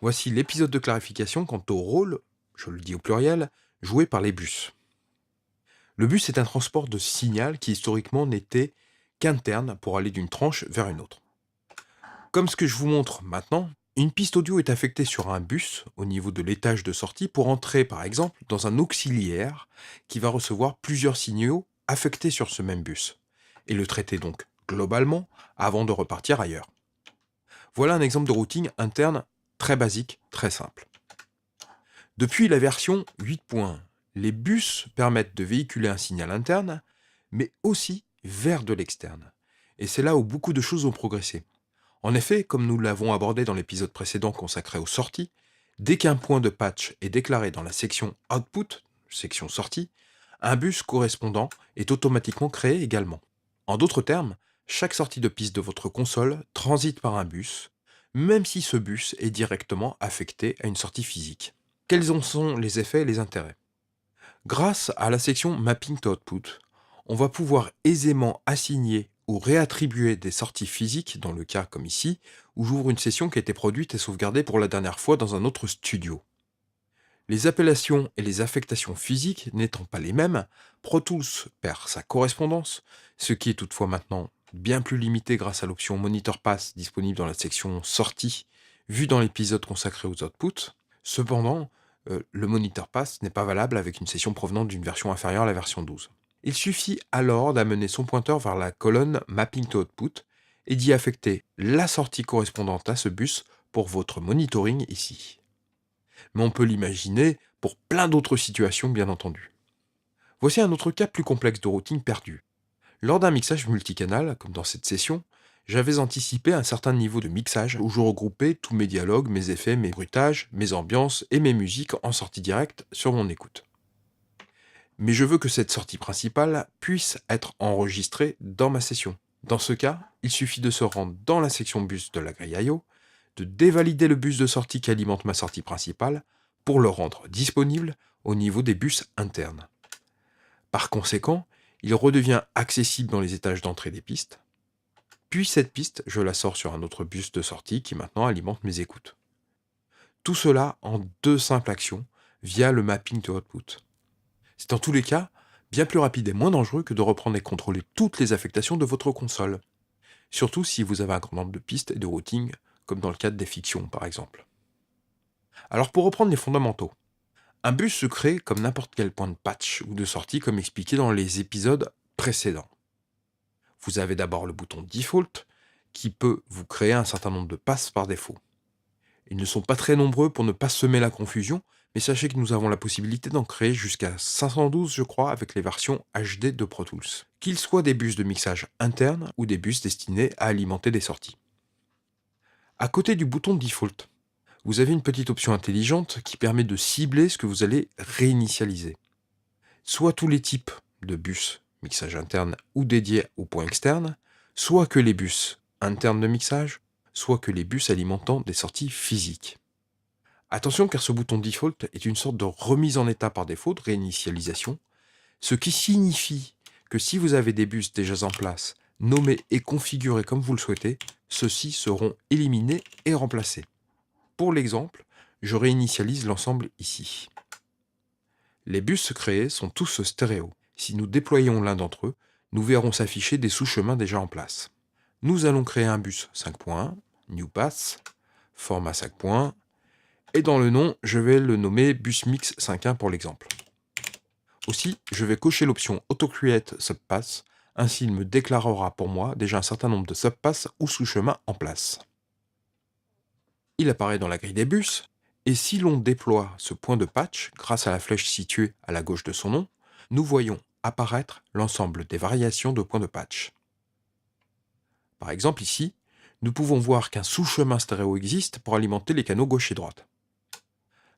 Voici l'épisode de clarification quant au rôle, je le dis au pluriel, joué par les bus. Le bus est un transport de signal qui historiquement n'était qu'interne pour aller d'une tranche vers une autre. Comme ce que je vous montre maintenant, une piste audio est affectée sur un bus au niveau de l'étage de sortie pour entrer par exemple dans un auxiliaire qui va recevoir plusieurs signaux affectés sur ce même bus et le traiter donc globalement avant de repartir ailleurs. Voilà un exemple de routing interne très basique, très simple. Depuis la version 8.1, les bus permettent de véhiculer un signal interne, mais aussi vers de l'externe. Et c'est là où beaucoup de choses ont progressé. En effet, comme nous l'avons abordé dans l'épisode précédent consacré aux sorties, dès qu'un point de patch est déclaré dans la section Output, section sortie, un bus correspondant est automatiquement créé également. En d'autres termes, chaque sortie de piste de votre console transite par un bus, même si ce bus est directement affecté à une sortie physique. Quels en sont les effets et les intérêts? Grâce à la section Mapping to Output, on va pouvoir aisément assigner ou réattribuer des sorties physiques, dans le cas comme ici, où j'ouvre une session qui a été produite et sauvegardée pour la dernière fois dans un autre studio. Les appellations et les affectations physiques n'étant pas les mêmes, Pro Tools perd sa correspondance, ce qui est toutefois maintenant bien plus limité grâce à l'option Monitor Pass disponible dans la section Sortie, vue dans l'épisode consacré aux outputs. Cependant, le Monitor Pass n'est pas valable avec une session provenant d'une version inférieure à la version 12. Il suffit alors d'amener son pointeur vers la colonne Mapping to Output et d'y affecter la sortie correspondante à ce bus pour votre monitoring ici. Mais on peut l'imaginer pour plein d'autres situations bien entendu. Voici un autre cas plus complexe de routing perdu. Lors d'un mixage multicanal, comme dans cette session, j'avais anticipé un certain niveau de mixage où je regroupais tous mes dialogues, mes effets, mes bruitages, mes ambiances et mes musiques en sortie directe sur mon écoute. Mais je veux que cette sortie principale puisse être enregistrée dans ma session. Dans ce cas, il suffit de se rendre dans la section bus de la grille I/O, de dévalider le bus de sortie qui alimente ma sortie principale pour le rendre disponible au niveau des bus internes. Par conséquent, il redevient accessible dans les étages d'entrée des pistes, puis cette piste, je la sors sur un autre bus de sortie qui maintenant alimente mes écoutes. Tout cela en deux simples actions via le mapping to output. C'est en tous les cas bien plus rapide et moins dangereux que de reprendre et contrôler toutes les affectations de votre console. Surtout si vous avez un grand nombre de pistes et de routing, comme dans le cadre des fictions par exemple. Alors pour reprendre les fondamentaux, un bus se crée comme n'importe quel point de patch ou de sortie comme expliqué dans les épisodes précédents. Vous avez d'abord le bouton Default qui peut vous créer un certain nombre de passes par défaut. Ils ne sont pas très nombreux pour ne pas semer la confusion, mais sachez que nous avons la possibilité d'en créer jusqu'à 512 je crois avec les versions HD de Pro Tools. Qu'ils soient des bus de mixage interne ou des bus destinés à alimenter des sorties. À côté du bouton Default, vous avez une petite option intelligente qui permet de cibler ce que vous allez réinitialiser. Soit tous les types de bus mixage interne ou dédiés au point externe, soit que les bus internes de mixage, soit que les bus alimentant des sorties physiques. Attention car ce bouton Default est une sorte de remise en état par défaut de réinitialisation, ce qui signifie que si vous avez des bus déjà en place, nommés et configurés comme vous le souhaitez, ceux-ci seront éliminés et remplacés. Pour l'exemple, je réinitialise l'ensemble ici. Les bus créés sont tous stéréo. Si nous déployons l'un d'entre eux, nous verrons s'afficher des sous-chemins déjà en place. Nous allons créer un bus 5.1, New Path, format 5.1, et dans le nom, je vais le nommer busmix 5.1 pour l'exemple. Aussi, je vais cocher l'option AutoCreate Subpath, ainsi il me déclarera pour moi déjà un certain nombre de subpaths ou sous-chemins en place. Il apparaît dans la grille des bus, et si l'on déploie ce point de patch grâce à la flèche située à la gauche de son nom, nous voyons apparaître l'ensemble des variations de points de patch. Par exemple ici, nous pouvons voir qu'un sous-chemin stéréo existe pour alimenter les canaux gauche et droite.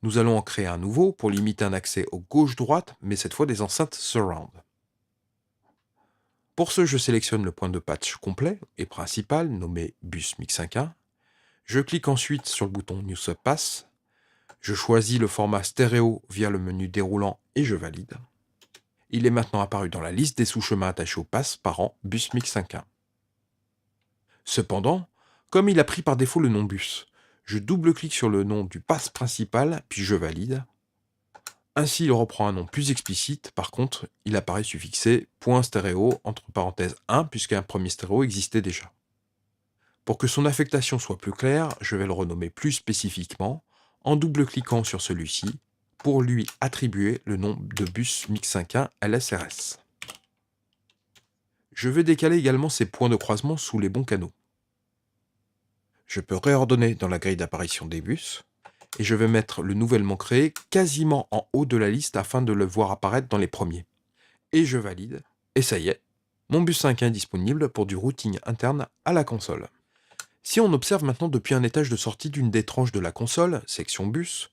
Nous allons en créer un nouveau pour limiter un accès au gauche-droite, mais cette fois des enceintes surround. Pour ce, je sélectionne le point de patch complet et principal nommé busmix 5.1. Je clique ensuite sur le bouton New Subpath. Je choisis le format stéréo via le menu déroulant et je valide. Il est maintenant apparu dans la liste des sous-chemins attachés au pass par rang busmix 5.1. Cependant, comme il a pris par défaut le nom bus, je double-clique sur le nom du pass principal, puis je valide. Ainsi, il reprend un nom plus explicite. Par contre, il apparaît suffixé .stéréo entre parenthèses 1 puisqu'un premier stéréo existait déjà. Pour que son affectation soit plus claire, je vais le renommer plus spécifiquement en double-cliquant sur celui-ci pour lui attribuer le nom de bus MIX51 LSRS. Je vais décaler également ces points de croisement sous les bons canaux. Je peux réordonner dans la grille d'apparition des bus et je vais mettre le nouvellement créé quasiment en haut de la liste afin de le voir apparaître dans les premiers. Et je valide, et ça y est, mon bus 5 est disponible pour du routing interne à la console. Si on observe maintenant depuis un étage de sortie d'une des tranches de la console, section bus,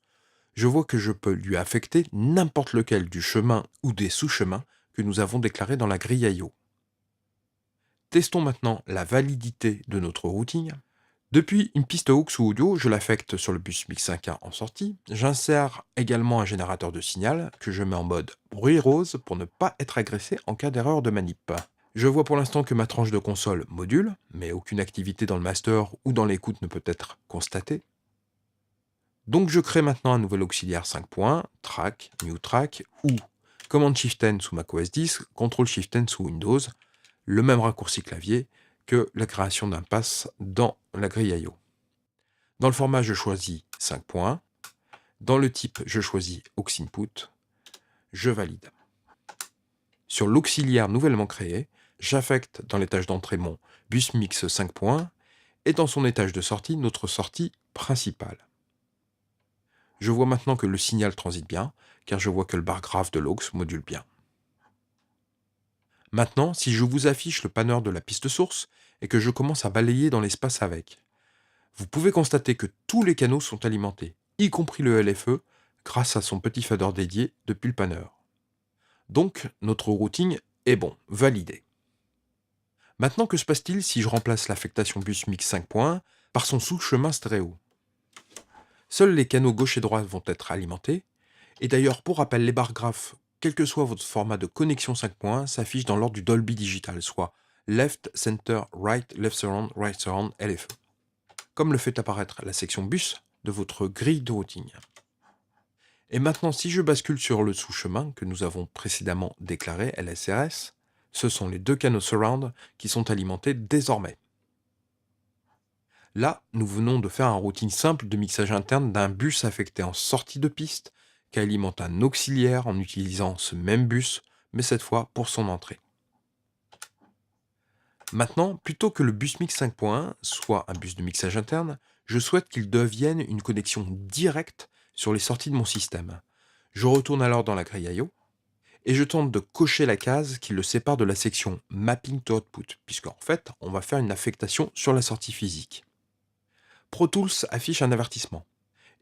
je vois que je peux lui affecter n'importe lequel du chemin ou des sous-chemins que nous avons déclarés dans la grille I/O. Testons maintenant la validité de notre routing. Depuis une piste aux ou audio, je l'affecte sur le bus MIX51 en sortie. J'insère également un générateur de signal que je mets en mode bruit rose pour ne pas être agressé en cas d'erreur de manip. Je vois pour l'instant que ma tranche de console module, mais aucune activité dans le master ou dans l'écoute ne peut être constatée. Donc je crée maintenant un nouvel auxiliaire 5 points, track, new track ou Command-Shift-N sous macOS 10, Ctrl-Shift-N sous Windows, le même raccourci clavier que la création d'un pass dans la grille I/O. Dans le format, je choisis 5 points. Dans le type, je choisis aux input. Je valide. Sur l'auxiliaire nouvellement créé, j'affecte dans l'étage d'entrée mon bus mix 5 points et dans son étage de sortie, notre sortie principale. Je vois maintenant que le signal transite bien, car je vois que le bar graph de l'aux module bien. Maintenant, si je vous affiche le panner de la piste source et que je commence à balayer dans l'espace avec, vous pouvez constater que tous les canaux sont alimentés, y compris le LFE, grâce à son petit fader dédié depuis le panner. Donc, notre routing est bon, validé. Maintenant, que se passe-t-il si je remplace l'affectation bus mix 5 points par son sous-chemin stéréo? Seuls les canaux gauche et droite vont être alimentés, et d'ailleurs, pour rappel, les barres graphes, quel que soit votre format de connexion 5 points, s'affichent dans l'ordre du Dolby Digital, soit Left, Center, Right Surround, LFE, comme le fait apparaître la section bus de votre grille de routing. Et maintenant, si je bascule sur le sous-chemin que nous avons précédemment déclaré, LSRS, ce sont les deux canaux surround qui sont alimentés désormais. Là, nous venons de faire un routing simple de mixage interne d'un bus affecté en sortie de piste qui alimente un auxiliaire en utilisant ce même bus, mais cette fois pour son entrée. Maintenant, plutôt que le bus mix 5.1 soit un bus de mixage interne, je souhaite qu'il devienne une connexion directe sur les sorties de mon système. Je retourne alors dans la grille I/O et je tente de cocher la case qui le sépare de la section Mapping to Output, puisqu'en fait, on va faire une affectation sur la sortie physique. Pro Tools affiche un avertissement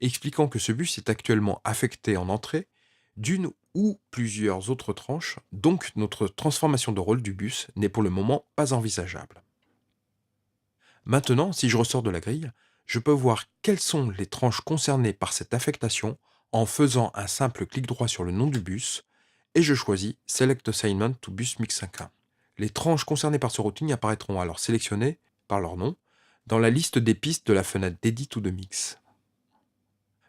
expliquant que ce bus est actuellement affecté en entrée d'une ou plusieurs autres tranches, donc notre transformation de rôle du bus n'est pour le moment pas envisageable. Maintenant, si je ressors de la grille, je peux voir quelles sont les tranches concernées par cette affectation en faisant un simple clic droit sur le nom du bus et je choisis Select Assignment to Bus Mix 5.1. Les tranches concernées par ce routing apparaîtront alors sélectionnées par leur nom dans la liste des pistes de la fenêtre d'Edit ou de Mix.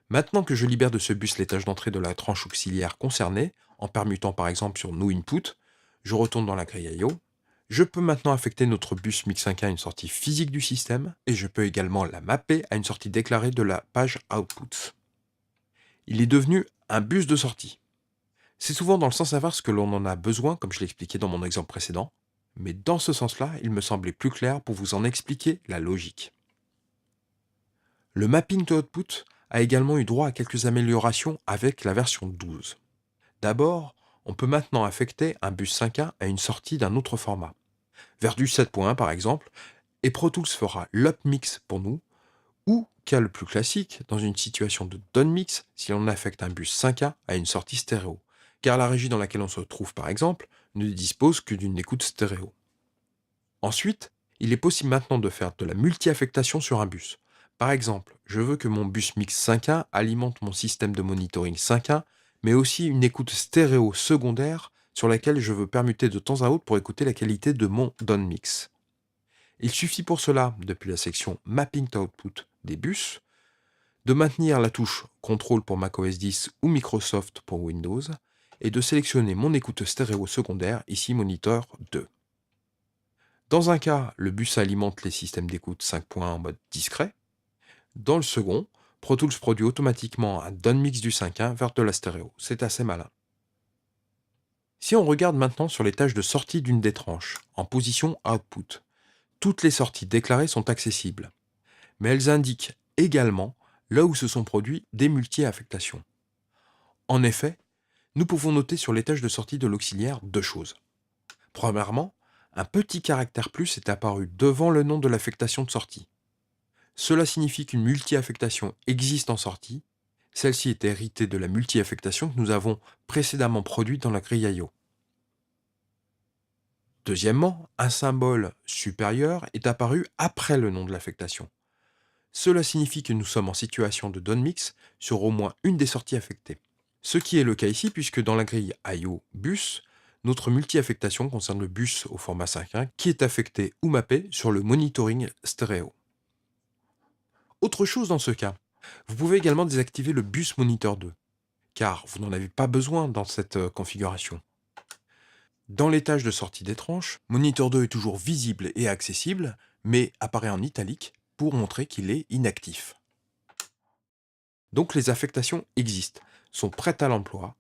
Maintenant que je libère de ce bus l'étage d'entrée de la tranche auxiliaire concernée, en permutant par exemple sur New Input, je retourne dans la grille I/O. Je peux maintenant affecter notre bus Mix5 à une sortie physique du système, et je peux également la mapper à une sortie déclarée de la page Outputs. Il est devenu un bus de sortie. C'est souvent dans le sens inverse que l'on en a besoin, comme je l'ai expliqué dans mon exemple précédent, mais dans ce sens-là, il me semblait plus clair pour vous en expliquer la logique. Le mapping to output a également eu droit à quelques améliorations avec la version 12. D'abord, on peut maintenant affecter un bus 5.1 à une sortie d'un autre format, vers du 7.1 par exemple, et Pro Tools fera l'upmix pour nous, ou, cas le plus classique, dans une situation de downmix, si l'on affecte un bus 5.1 à une sortie stéréo, car la régie dans laquelle on se trouve par exemple ne dispose que d'une écoute stéréo. Ensuite, il est possible maintenant de faire de la multi-affectation sur un bus. Par exemple, je veux que mon bus mix 5.1 alimente mon système de monitoring 5.1, mais aussi une écoute stéréo secondaire sur laquelle je veux permuter de temps à autre pour écouter la qualité de mon downmix. Il suffit pour cela, depuis la section Mapping to Output des bus, de maintenir la touche Contrôle pour macOS 10 ou Microsoft pour Windows, et de sélectionner mon écoute stéréo secondaire, ici Monitor 2. Dans un cas, le bus alimente les systèmes d'écoute 5.1 en mode discret. Dans le second, Pro Tools produit automatiquement un downmix du 5.1 vers de la stéréo. C'est assez malin. Si on regarde maintenant sur les tâches de sortie d'une des tranches, en position Output, toutes les sorties déclarées sont accessibles, mais elles indiquent également là où se sont produits des multi-affectations. En effet, nous pouvons noter sur les tâches de sortie de l'auxiliaire deux choses. Premièrement, un petit caractère plus est apparu devant le nom de l'affectation de sortie. Cela signifie qu'une multi-affectation existe en sortie. Celle-ci est héritée de la multi-affectation que nous avons précédemment produite dans la grille I/O. Deuxièmement, un symbole supérieur est apparu après le nom de l'affectation. Cela signifie que nous sommes en situation de downmix sur au moins une des sorties affectées. Ce qui est le cas ici puisque dans la grille I/O bus, notre multi-affectation concerne le bus au format 5.1 qui est affecté ou mappé sur le monitoring stéréo. Autre chose dans ce cas, vous pouvez également désactiver le bus monitor 2, car vous n'en avez pas besoin dans cette configuration. Dans les tâches de sortie des tranches, Monitor 2 est toujours visible et accessible, mais apparaît en italique pour montrer qu'il est inactif. Donc les affectations existent, sont prêtes à l'emploi,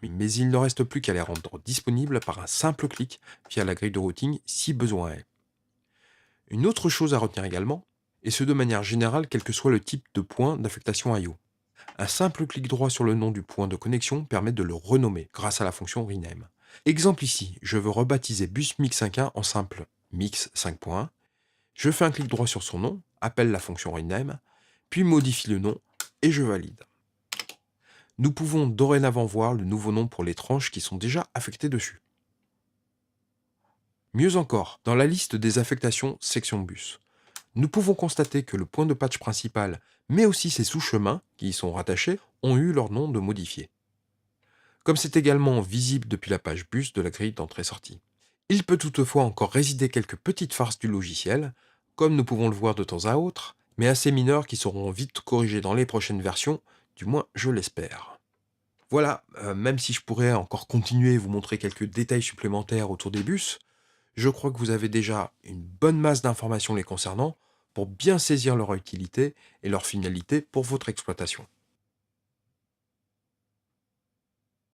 mais il ne reste plus qu'à les rendre disponibles par un simple clic via la grille de routing si besoin est. Une autre chose à retenir également, et ce de manière générale quel que soit le type de point d'affectation I/O. Un simple clic droit sur le nom du point de connexion permet de le renommer grâce à la fonction rename. Exemple ici, je veux rebaptiser bus mix 5.1 en simple mix 5.1. Je fais un clic droit sur son nom, appelle la fonction rename, puis modifie le nom et je valide. Nous pouvons dorénavant voir le nouveau nom pour les tranches qui sont déjà affectées dessus. Mieux encore, dans la liste des affectations section bus, nous pouvons constater que le point de patch principal, mais aussi ses sous-chemins qui y sont rattachés, ont eu leur nom de modifié. Comme c'est également visible depuis la page bus de la grille d'entrée-sortie. Il peut toutefois encore résider quelques petites farces du logiciel, comme nous pouvons le voir de temps à autre, mais assez mineures qui seront vite corrigées dans les prochaines versions, du moins je l'espère. Voilà, même si je pourrais encore continuer et vous montrer quelques détails supplémentaires autour des bus, je crois que vous avez déjà une bonne masse d'informations les concernant pour bien saisir leur utilité et leur finalité pour votre exploitation.